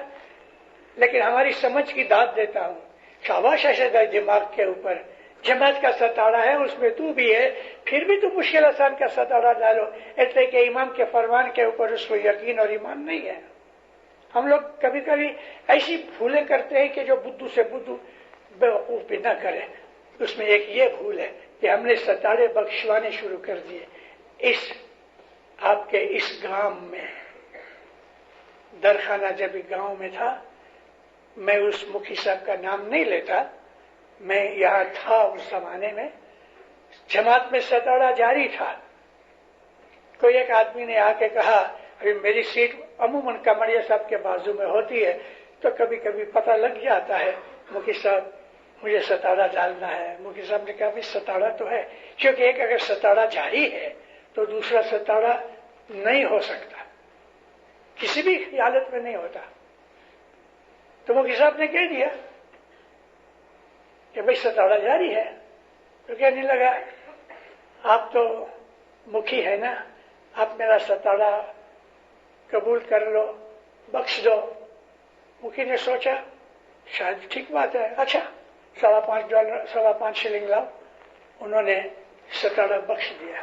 لیکن ہماری سمجھ کی داد دیتا ہوں، شاباش ایسے دماغ کے اوپر جماعت کا ستارہ ہے، اس میں تو بھی ہے، پھر بھی تو مشکل آسان کا ستارہ ڈالو. اس لیے کہ امام کے فرمان کے اوپر اس کو یقین اور ایمان نہیں ہے. ہم لوگ کبھی کبھی ایسی بھولیں کرتے ہیں کہ جو بدھو سے بدھو بیوقوف بھی نہ کرے. اس میں ایک یہ بھول ہے کہ ہم نے ستارے بخشوانے شروع کر دیے. آپ کے اس گاؤں میں درخانہ جب گاؤں میں تھا، میں اس مکھی صاحب کا نام نہیں لیتا، میں یہاں تھا اس زمانے میں، جماعت میں ستارہ جاری تھا. کوئی ایک آدمی نے آ کے کہا ابھی میری سیٹ عموماً کمریا صاحب کے بازو میں ہوتی ہے تو کبھی کبھی پتہ لگ جاتا ہے مکھی صاحب مجھے ستارہ ڈالنا ہے. مکھی صاحب نے کہا بھی ستارہ تو ہے، کیونکہ ایک اگر ستارہ جاری ہے تو دوسرا ستارہ نہیں ہو سکتا، کسی بھی حالت میں نہیں ہوتا. تو مکھی صاحب نے کہہ دیا کہ بھائی ستارہ جاری ہے. تو کہنے لگا آپ تو مکھی ہے نا، آپ میرا ستارہ قبول کر لو، بخش دو. مکھی نے سوچا شاید ٹھیک بات ہے، اچھا $5.25 $5.25 شلنگ لاؤ. انہوں نے ستارہ بخش دیا.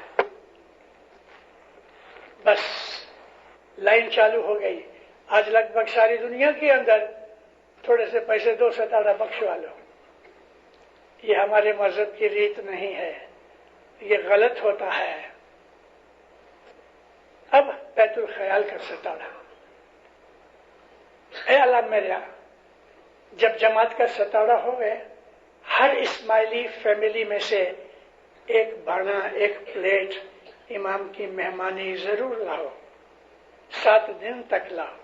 بس لائن چالو ہو گئی. آج لگ بھگ ساری دنیا کے اندر تھوڑے سے پیسے دو، ستارہ بخشوا لو. یہ ہمارے مذہب کی ریت نہیں ہے، یہ غلط ہوتا ہے. اب بیت الخیال کا ستارہ، اے اللہ میرا، جب جماعت کا ستارہ ہوئے ہر اسماعیلی فیملی میں سے ایک بانا، ایک پلیٹ امام کی مہمانی ضرور لاؤ، 7 دن تک لاؤ،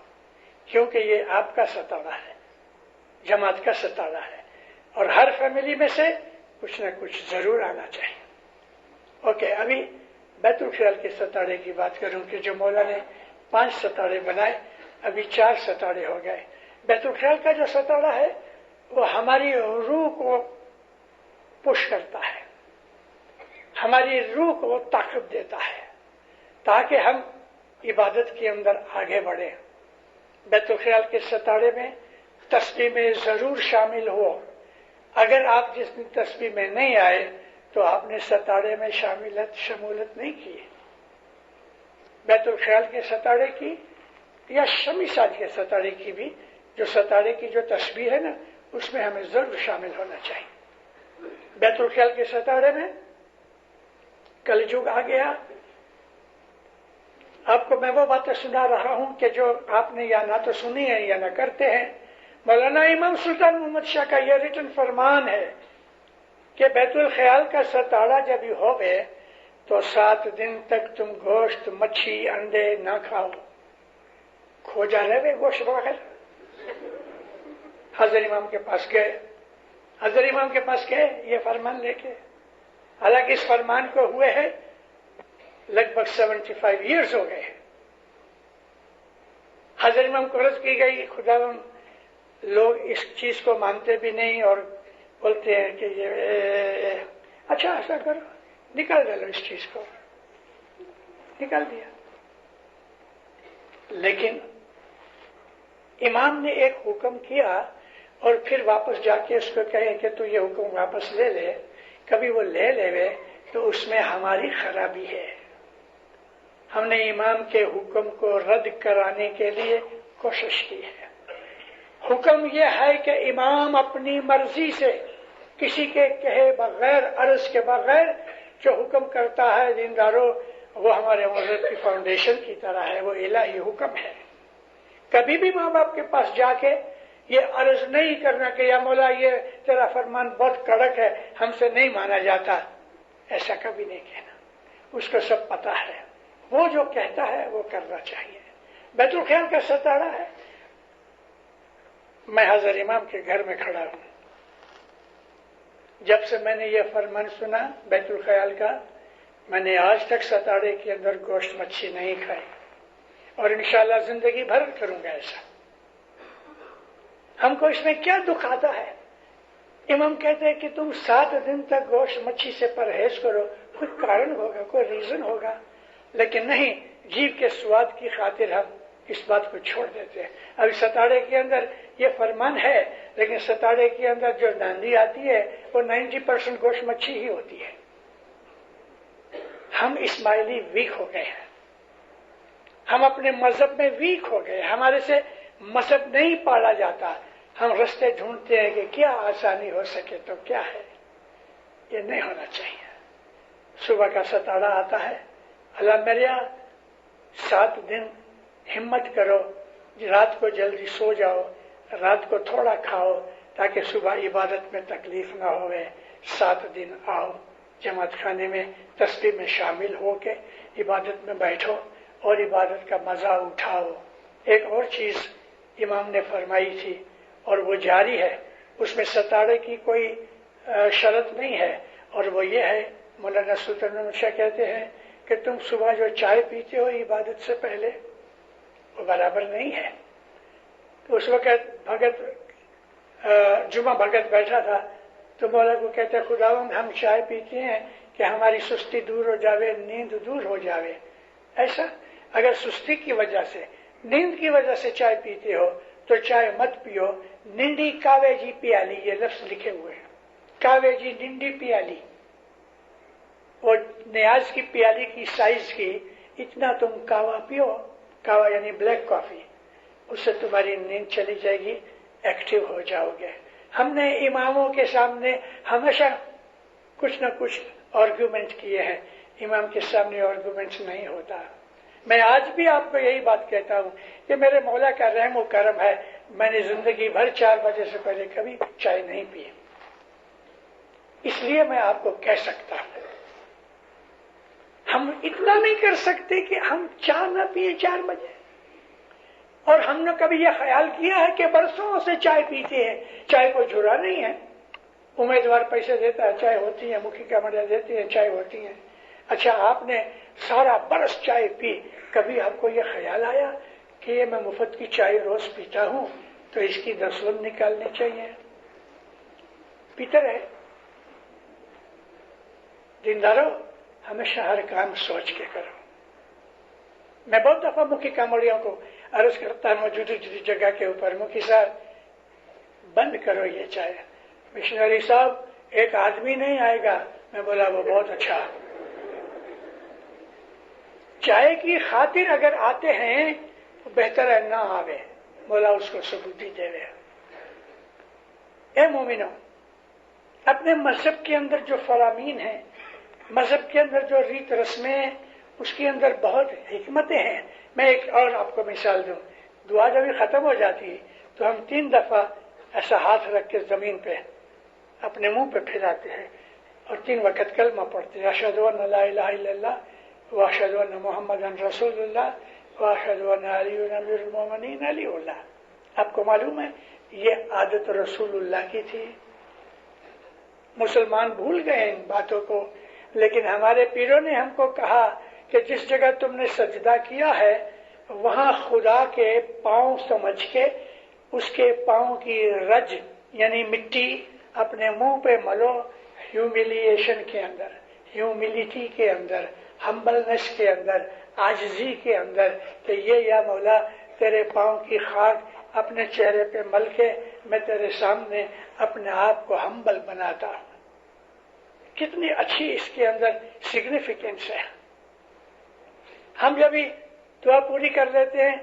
کیونکہ یہ آپ کا ستارہ ہے، جماعت کا ستارہ ہے، اور ہر فیملی میں سے کچھ نہ کچھ ضرور آنا چاہیے. اوکے، ابھی بیت الخیال کے ستارے کی بات کروں کہ جو مولا نے 5 ستارے بنائے، ابھی 4 ستارے ہو گئے. بیت الخیال کا جو ستارہ ہے وہ ہماری روح کو پش کرتا ہے، ہماری روح کو طاقت دیتا ہے تاکہ ہم عبادت کے اندر آگے بڑھیں. بیت الخیال کے ستارے میں تسبیح میں ضرور شامل ہو. اگر آپ جس دن تسبیح میں نہیں آئے تو آپ نے ستارے میں شمولت نہیں کی. بیت الخیال کے ستارے کی یا شمی ساج کے ستارے کی بھی، جو ستارے کی جو تسبیح ہے نا، اس میں ہمیں ضرور شامل ہونا چاہیے. بیت الخیال کے ستارے میں کل یگ آ گیا. آپ کو میں وہ باتیں سنا رہا ہوں کہ جو آپ نے یا نہ تو سنی ہے یا نہ کرتے ہیں. مولانا امام سلطان محمد شاہ کا یہ ریٹن فرمان ہے کہ بیت الخیال کا ستارہ جب ہوئے تو 7 دن تک تم گوشت مچھی انڈے نہ کھاؤ. کھوجا رہے گوشت بغیر. حضرت امام کے پاس گئے. حضرت امام کے پاس گئے یہ فرمان لے کے. حالانکہ اس فرمان کو ہوئے ہیں لگ بھگ 75 ایئرز ہو گئے. حضرت امام کو عرض کی گئی خدا لوگ اس چیز کو مانتے بھی نہیں اور بولتے ہیں کہ یہ اچھا ایسا کرو نکال ڈالو اس چیز کو. نکال دیا. لیکن امام نے ایک حکم کیا اور پھر واپس جا کے اس کو کہے کہ تو یہ حکم واپس لے لے. کبھی وہ لے لے تو اس میں ہماری خرابی ہے. ہم نے امام کے حکم کو رد کرانے کے لیے کوشش کی ہے. حکم یہ ہے کہ امام اپنی مرضی سے کسی کے کہے بغیر عرض کے بغیر جو حکم کرتا ہے دینداروں وہ ہمارے مذہب کی فاؤنڈیشن کی طرح ہے. وہ الہی حکم ہے. کبھی بھی ماں باپ کے پاس جا کے یہ عرض نہیں کرنا کہ یا مولا یہ تیرا فرمان بہت کڑک ہے ہم سے نہیں مانا جاتا. ایسا کبھی نہیں کہنا. اس کو سب پتا ہے. وہ جو کہتا ہے وہ کرنا چاہیے. بیت الخیال کا ستارہ ہے. میں حضرت امام کے گھر میں کھڑا ہوں. جب سے میں نے یہ فرمان سنا بیت الخیال کا میں نے آج تک ستارے کے اندر گوشت مچھی نہیں کھائی اور انشاءاللہ زندگی بھر کروں گا ایسا. ہم کو اس میں کیا دکھ آتا ہے؟ امام کہتے ہیں کہ تم 7 دن تک گوشت مچھی سے پرہیز کرو. کوئی کارن ہوگا کوئی ریزن ہوگا. لیکن نہیں جیب کے سواد کی خاطر ہم اس بات کو چھوڑ دیتے ہیں. ابھی ستارے کے اندر یہ فرمان ہے لیکن ستارے کے اندر جو ناندی آتی ہے وہ 90% گوشت مچھی ہی ہوتی ہے. ہم اسماعیلی ویک ہو گئے ہیں. ہم اپنے مذہب میں ویک ہو گئے. ہمارے سے مذہب نہیں پالا جاتا. ہم رستے ڈھونڈتے ہیں کہ کیا آسانی ہو سکے تو کیا ہے. یہ نہیں ہونا چاہیے. صبح کا ستارہ آتا ہے اللہ میرا 7 دن ہمت کرو رات کو جلدی سو جاؤ رات کو تھوڑا کھاؤ تاکہ صبح عبادت میں تکلیف نہ ہوئے. 7 دن آؤ جماعت خانے میں تسبیح میں شامل ہو کے عبادت میں بیٹھو اور عبادت کا مزہ اٹھاؤ. ایک اور چیز امام نے فرمائی تھی اور وہ جاری ہے. اس میں ستارے کی کوئی شرط نہیں ہے اور وہ یہ ہے مولانا سلطان احمد شاہ کہتے ہیں کہ تم صبح جو چائے پیتے ہو عبادت سے پہلے وہ برابر نہیں ہے. اس وقت بھگت جمعہ بھگت بیٹھا تھا تو مولا کو کہتے خداوند ہم چائے پیتے ہیں کہ ہماری سستی دور ہو جاوے نیند دور ہو جاوے. ایسا اگر سستی کی وجہ سے نیند کی وجہ سے چائے پیتے ہو تو چائے مت پیو. ننڈی کاوے جی پیالی یہ لفظ لکھے ہوئے ہیں. کاوے جی ننڈی پیالی اور نیاز کی پیالی کی سائز کی اتنا تم کاوا پیو. کاوا یعنی بلیک کافی. اس سے تمہاری نیند چلی جائے گی ایکٹیو ہو جاؤ گے. ہم نے اماموں کے سامنے ہمیشہ کچھ نہ کچھ آرگومنٹ کیے ہیں. امام کے سامنے آرگومنٹ نہیں ہوتا. میں آج بھی آپ کو یہی بات کہتا ہوں کہ میرے مولا کا رحم و کرم ہے میں نے زندگی بھر 4 بجے سے پہلے کبھی چائے نہیں پی. اس لیے میں آپ کو کہہ سکتا ہوں ہم اتنا نہیں کر سکتے کہ ہم چائے نہ پیے 4 بجے. اور ہم نے کبھی یہ خیال کیا ہے کہ برسوں سے چائے پیتے ہیں. چائے کو جھرا نہیں ہے. امیدوار پیسے دیتا ہے چائے ہوتی ہے. مکھی کا مڈیا دیتی ہے چائے ہوتی ہے. اچھا آپ نے سارا برس چائے پی کبھی آپ کو یہ خیال آیا کہ یہ میں مفت کی چائے روز پیتا ہوں تو اس کی دسون نکالنی چاہیے. پیتے رہے. دیندارو ہمیشہ ہر کام سوچ کے کرو. میں بہت دفعہ مکھی کامڑیوں کو عرض کرتا ہوں جدی جدی جگہ کے اوپر مکھی صاحب بند کرو یہ چائے. مشنری صاحب ایک آدمی نہیں آئے گا. میں بولا وہ بہت اچھا. چائے کی خاطر اگر آتے ہیں تو بہتر ہے نہ آوے. بولا اس کو ثبوتی دے رہے. اے مومنو اپنے مذہب کے اندر جو فرامین ہیں مذہب کے اندر جو ریت رسمیں ہیں اس کے اندر بہت حکمتیں ہیں. میں ایک اور آپ کو مثال دوں. دعا جب ختم ہو جاتی ہے تو ہم 3 دفعہ ایسا ہاتھ رکھ کے زمین پہ اپنے منہ پہ پھیلاتے ہیں اور 3 وقت کلمہ پڑھتے ہیں، اشہد ان لا الہ الا اللہ واشہد ان محمدن رسول اللہ واشہد ان علی امیر المومنین علی اللہ۔ آپ کو معلوم ہے یہ عادت رسول اللہ کی تھی، مسلمان بھول گئے ان باتوں کو، لیکن ہمارے پیروں نے ہم کو کہا کہ جس جگہ تم نے سجدہ کیا ہے وہاں خدا کے پاؤں سمجھ کے اس کے پاؤں کی رج یعنی مٹی اپنے منہ پہ ملو، ہیوملیشن کے اندر، ہیوملٹی کے اندر، ہمبلنس کے اندر، عاجزی کے اندر، کہ یہ یا مولا تیرے پاؤں کی خاک اپنے چہرے پہ مل کے میں تیرے سامنے اپنے آپ کو ہمبل بناتا ہوں۔ کتنی اچھی اس کے اندر سگنیفیکینس ہے۔ ہم جب بھی دعا پوری کر لیتے ہیں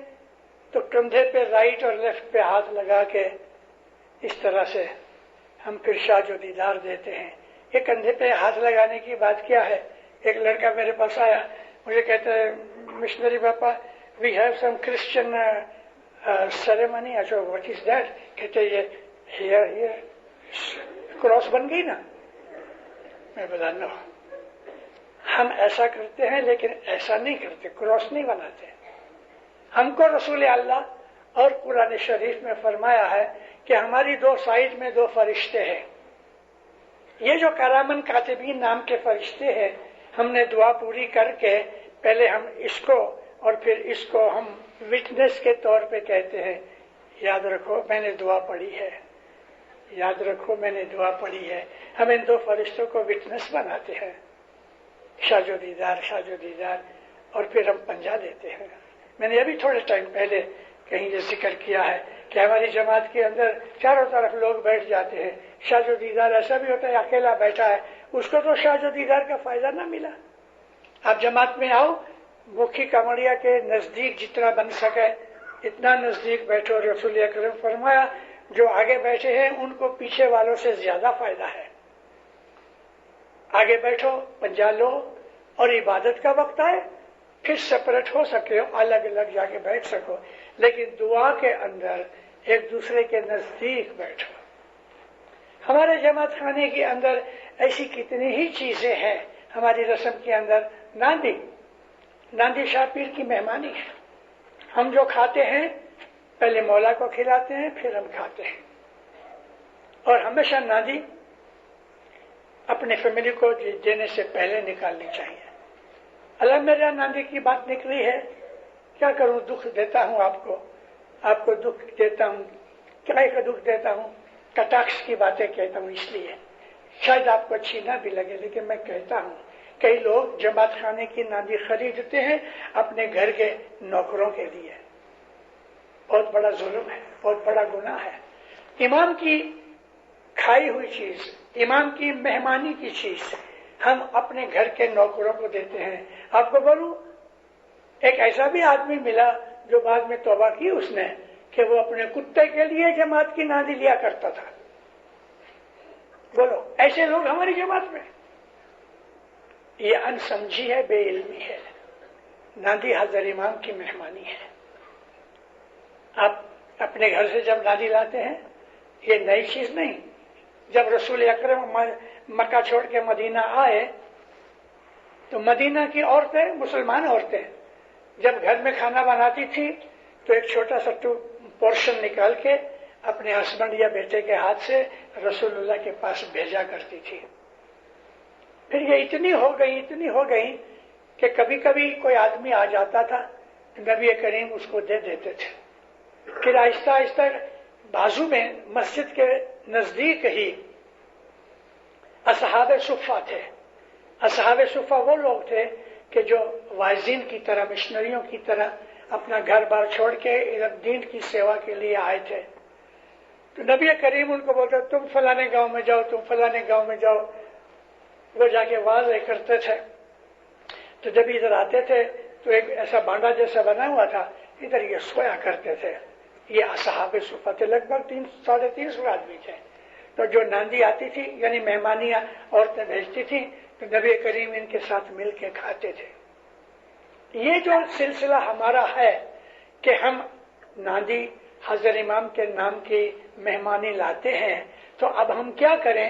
تو کندھے پہ رائٹ اور لیفٹ پہ ہاتھ لگا کے اس طرح سے ہم پھر شاج و دیدار دیتے ہیں۔ یہ کندھے پہ ہاتھ لگانے کی بات کیا ہے؟ ایک لڑکا میرے پاس آیا، مجھے کہتا ہے missionary papa we have some Christian ceremony. اچھا واٹ از دیٹ؟ کہتے یہ ہیئر کراس بن گئی نا۔ میں بتا نو، ہم ایسا کرتے ہیں لیکن ایسا نہیں کرتے، کراس نہیں بناتے۔ ہم کو رسول اللہ اور قرآن شریف میں فرمایا ہے کہ ہماری 2 سائڈ میں 2 فرشتے ہیں۔ یہ جو کرامن کاتبین نام کے فرشتے ہیں، ہم نے دعا پوری کر کے پہلے ہم اس کو اور پھر اس کو ہم وٹنس کے طور پہ کہتے ہیں، یاد رکھو میں نے دعا پڑھی ہے، یاد رکھو میں نے دعا پڑھی ہے۔ ہم ان 2 فرشتوں کو وٹنس بناتے ہیں، شاج و دیدار، شاج و دیدار، اور پھر ہم پنجہ دیتے ہیں۔ میں نے ابھی تھوڑے ٹائم پہلے کہیں یہ ذکر کیا ہے کہ ہماری جماعت کے اندر چاروں طرف لوگ بیٹھ جاتے ہیں، شاج و دیدار ایسا بھی ہوتا ہے اکیلا بیٹھا ہے اس کو تو شاج و دیدار کا فائدہ نہ ملا۔ آپ جماعت میں آؤ، مکھی کمڑیا کے نزدیک جتنا بن سکے اتنا نزدیک بیٹھو۔ رسول اکرم فرمایا جو آگے بیٹھے ہیں ان کو پیچھے والوں سے زیادہ فائدہ ہے۔ آگے بیٹھو، پنجہ لو، اور عبادت کا وقت آئے پھر سپریٹ ہو سکے ہو، الگ الگ جا کے بیٹھ سکو، لیکن دعا کے اندر ایک دوسرے کے نزدیک بیٹھو۔ ہمارے جماعت خانے کے اندر ایسی کتنی ہی چیزیں ہیں۔ ہماری رسم کے اندر ناندی شاہ پیر کی مہمانی ہے۔ ہم جو کھاتے ہیں پہلے مولا کو کھلاتے ہیں پھر ہم کھاتے ہیں، اور ہمیشہ ناندی اپنے فیملی کو دینے سے پہلے نکالنی چاہیے۔ اللہ میرا ناندی کی بات نکلی ہے، کیا کروں، دکھ دیتا ہوں آپ کو دکھ دیتا ہوں، کیا کا دکھ دیتا ہوں، کٹاکش کی باتیں کہتا ہوں، اس لیے شاید آپ کو اچھی نہ بھی لگے لیکن میں کہتا ہوں کئی لوگ جماعت خانے کی ناندی خریدتے ہیں اپنے گھر کے نوکروں کے لیے، بہت بڑا ظلم ہے، بہت بڑا گناہ ہے۔ امام کی کھائی ہوئی چیز، امام کی مہمانی کی چیز ہم اپنے گھر کے نوکروں کو دیتے ہیں۔ آپ کو بولوں ایک ایسا بھی آدمی ملا جو بعد میں توبہ کی اس نے کہ وہ اپنے کتے کے لیے جماعت کی ناندی لیا کرتا تھا۔ بولو ایسے لوگ ہماری جماعت میں، یہ انسمجھی ہے، بے علمی ہے۔ ناندی حضرت امام کی مہمانی ہے۔ آپ اپنے گھر سے جب ناندی لاتے ہیں یہ نئی چیز نہیں۔ جب رسول اکرم مکہ چھوڑ کے مدینہ آئے تو مدینہ کی عورتیں، مسلمان عورتیں جب گھر میں کھانا بناتی تھی تو ایک چھوٹا سا پورشن نکال کے اپنے ہسبینڈ یا بیٹے کے ہاتھ سے رسول اللہ کے پاس بھیجا کرتی تھی۔ پھر یہ اتنی ہو گئی کہ کبھی کبھی کوئی آدمی آ جاتا تھا، نبی کریم اس کو دے دیتے تھے۔ پھر آہستہ آہستہ بازو میں مسجد کے نزدیک ہی اصحاب صفہ تھے۔ اصحاب صفہ وہ لوگ تھے کہ جو واعظین کی طرح، مشنریوں کی طرح اپنا گھر بار چھوڑ کے دین کی سیوا کے لیے آئے تھے۔ تو نبی کریم ان کو بولتے تم فلانے گاؤں میں جاؤ، تم فلانے گاؤں میں جاؤ، وہ جا کے واضح کرتے تھے۔ تو جب ادھر آتے تھے تو ایک ایسا بانڈا جیسا بنا ہوا تھا، ادھر یہ سویا کرتے تھے۔ یہ اصحاب صفہ تھے، لگ بھگ 300-350 آدمی تھے۔ تو جو ناندی آتی تھی یعنی مہمانیاں عورتیں بھیجتی تھیں تو نبی کریم ان کے ساتھ مل کے کھاتے تھے۔ یہ جو سلسلہ ہمارا ہے کہ ہم ناندی حضرت امام کے نام کی مہمانی لاتے ہیں، تو اب ہم کیا کریں